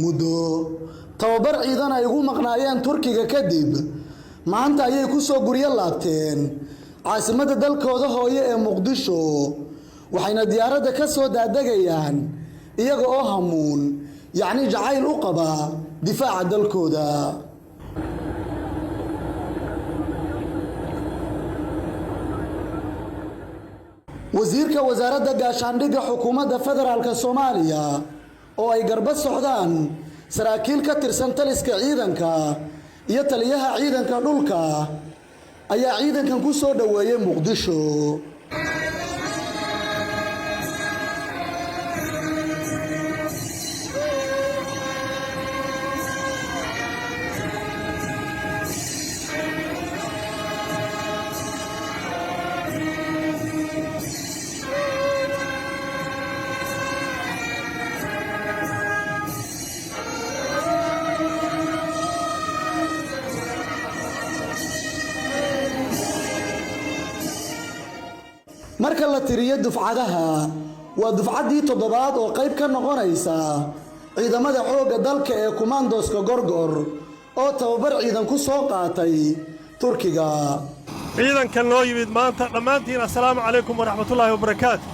muddo tababar ciidan ay ugu maqnaayeen Turkiga kadib maanta ayay ku soo guryo laabteen caasimadda dalkooda hooyo ee Muqdisho waxayna diyaaradda ka soo daadagayaan iyaga oo hamuun yacni jacayl u qaba difaaca dalkooda wasiirka wasaaradda gaashaandhigga xukuumadda federaalka Soomaaliya oo ay garba socdaan saraakiil ka tirsan taliska ciidanka iyo taliyaha ciidanka dhulka ayaa ciidankan ku soo dhaweeyay Muqdisho marka la tiriyo dufcadaha waa dufcadii toddobaad oo qayb ka noqonaysa ciidamada xoogga dalka ee Commandoska Gorgor oo tababar ciidan ku soo qaatay Turkiga ciidanka loo yimid maanta dhamaantiin assalaamu calaykum waraxmatullaahi wabarakaatu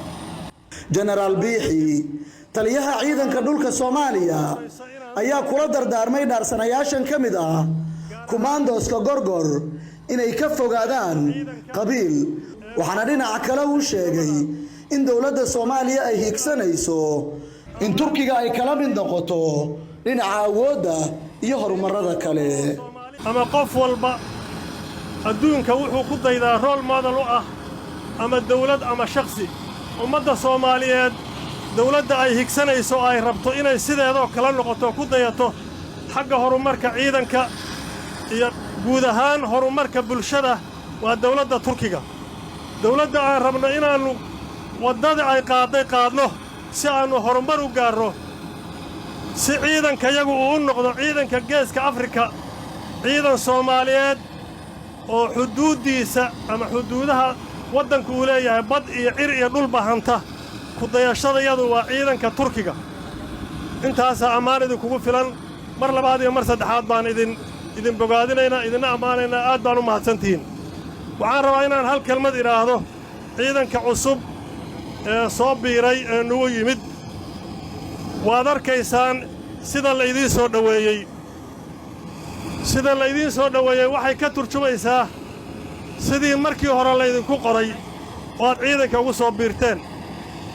General Biixi taliyaha ciidanka dhulka Soomaaliya ayaa kula dardaarmay dhaarsanayaashan ka mid ah Commandoska Gorgor inay ka fogaadaan qabiil waxaana dhinaca kale uu sheegay in dawladda Soomaaliya ay higsanayso in Turkiga ay kala mid noqoto dhinaca awoodda iyo horumarada kale ama qof walba adduunka wuxuu ku daydaa role model u ah ama dawlad ama shakhsi ummadda Soomaaliyeed dawladda ay higsanayso ay rabto inay sideedoo kala noqoto ku dayato xagga horumarka ciidanka iyo guud ahaan horumarka bulshada waa dawladda Turkiga dawladda aan rabno inaannu waddada ay qaadno si aannu horumar u gaarro si ciidankayagu uu u noqdo ciidanka geeska Afrika ciidan Soomaaliyeed oo xuduuddiisa ama xuduudaha waddanku uu leeyahay bad iyo cir iyo dhulba hanta ku dayashadayadu waa ciidanka Turkiga intaasaa ammaan idinkugu filan mar labaad iyo mar saddexaad baan idin bogaadinaynaa idinna ammaanaynaa aad baan u mahadsantihiin waxaan rabaa inaan hal kelmad idhaahdo ciidanka cusub ee soo biiray ee nugu yimid waad arkaysaan sida laydiin soo dhoweeyey waxay ka turjumaysaa sidii markii hore laydinku qoray oo aad ciidanka ugu soo biirteen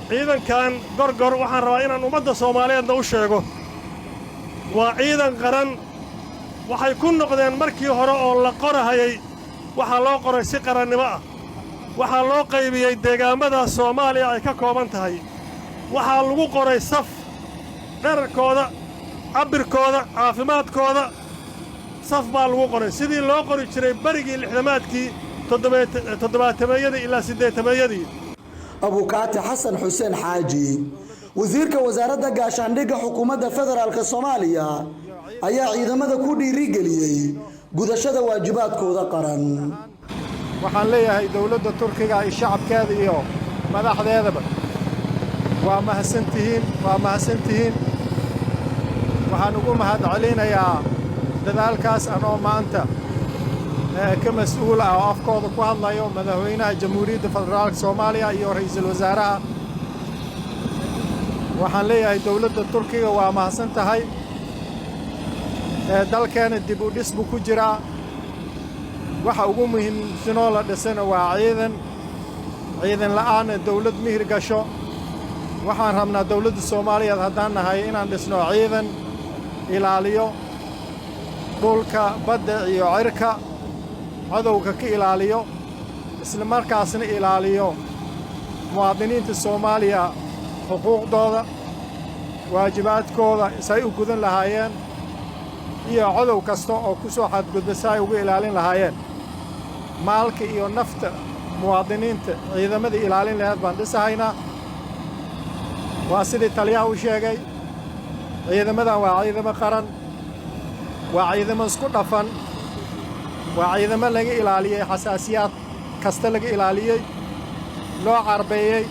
ciidankan Gorgor waxaan rabaa inaan ummadda Soomaaliyeedna u sheego waa ciidan qaran waxay ku noqdeen markii hore oo la qorahayay waxaa loo qoray si qarannimo ah waxaa loo qaybiyey deegaamada Soomaaliya ay ka kooban tahay waxaa lagu qoray saf dherarkooda cabirkooda caafimaadkooda saf baa lagu qoray sidii loo qori jiray barigii lixdamaadkii toddobaatameeyadii ilaa siddeetameeyadii Abukaati Xasan Xuseen Xaaji wasiirka wasaaradda gaashaandhigga xukuumadda federaalka Soomaaliya ayaa ciidamada ku dhiirigeliyay gudashada waajibaadkooda qaran waxaan leeyahay dawladda Turkiga iyo shacabkeeda iyo madaxdeedaba waa mahadsantihiin waxaan ugu mahadcelinayaa dadaalkaas anoo maanta ka mas'uul ah oo afkooda ku hadlayo madaxweynaha jamhuuriyadda federaalka Soomaaliya iyo ra'iisul wasaaraha waxaan leeyahay dawladda Turkiga waa mahadsan tahay dalkeena dib u dhis buu ku jiraa waxa ugu muhiimsanoo la dhisana waa ciidan la'aan dawlad mihir gasho waxaan rabnaa dawladda Soomaaliyeed haddaan nahay inaan dhisno ciidan ilaaliyo dhulka badda iyo cirka cadowga ka ilaaliyo isla markaasna ilaaliyo muwaadiniinta Soomaaliya xuquuqdooda waajibaadkooda isay u gudan lahaayeen iyo cadow kasta oo ku soo xadgudba si ay ugu ilaalin lahaayeen maalka iyo nafta muwaadiniinta ciidamada ilaalin lahayd baan dhisahaynaa waa sidii taliyaha u sheegay ciidamadan waa ciidamo qaran waa ciidamo isku dhafan waa ciidamo laga ilaaliyey xasaasiyaad kasta laga ilaaliyey loo carbeeyey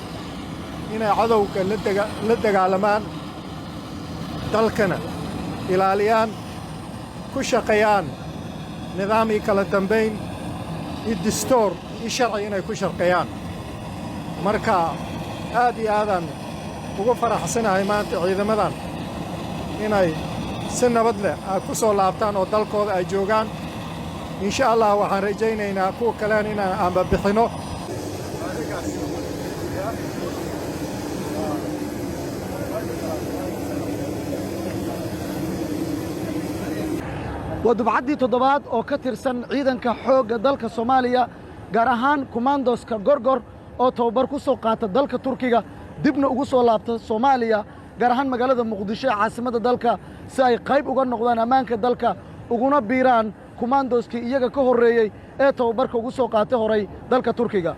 inay cadowga la dagaalamaan dalkana ilaaliyaan ku shaqeeyaan nidaam iyo kala dambayn iyo dastuur iyo sharci inay ku shaqeeyaan marka aad iyo aadaan ugu faraxsanahay maanta ciidamadan inay si nabad leh ku soo laabtaan oo dalkooda ay joogaan insha allah waxaan rajaynaynaa kuwa kalean inaan aanba bixinno waa dubcaddii toddobaad oo ka tirsan ciidanka xoogga dalka Soomaaliya gaar ahaan kumaandoska Gorgor oo tababar ku soo qaata dalka Turkiga dibna ugu soo laabta Soomaaliya gaar ahaan magaalada Muqdisho ee caasimadda dalka si ay qayb uga noqdaan ammaanka dalka uguna biiraan kumaandoskii iyaga ka horreeyey ee tababarka ugu soo qaatay horay dalka Turkiga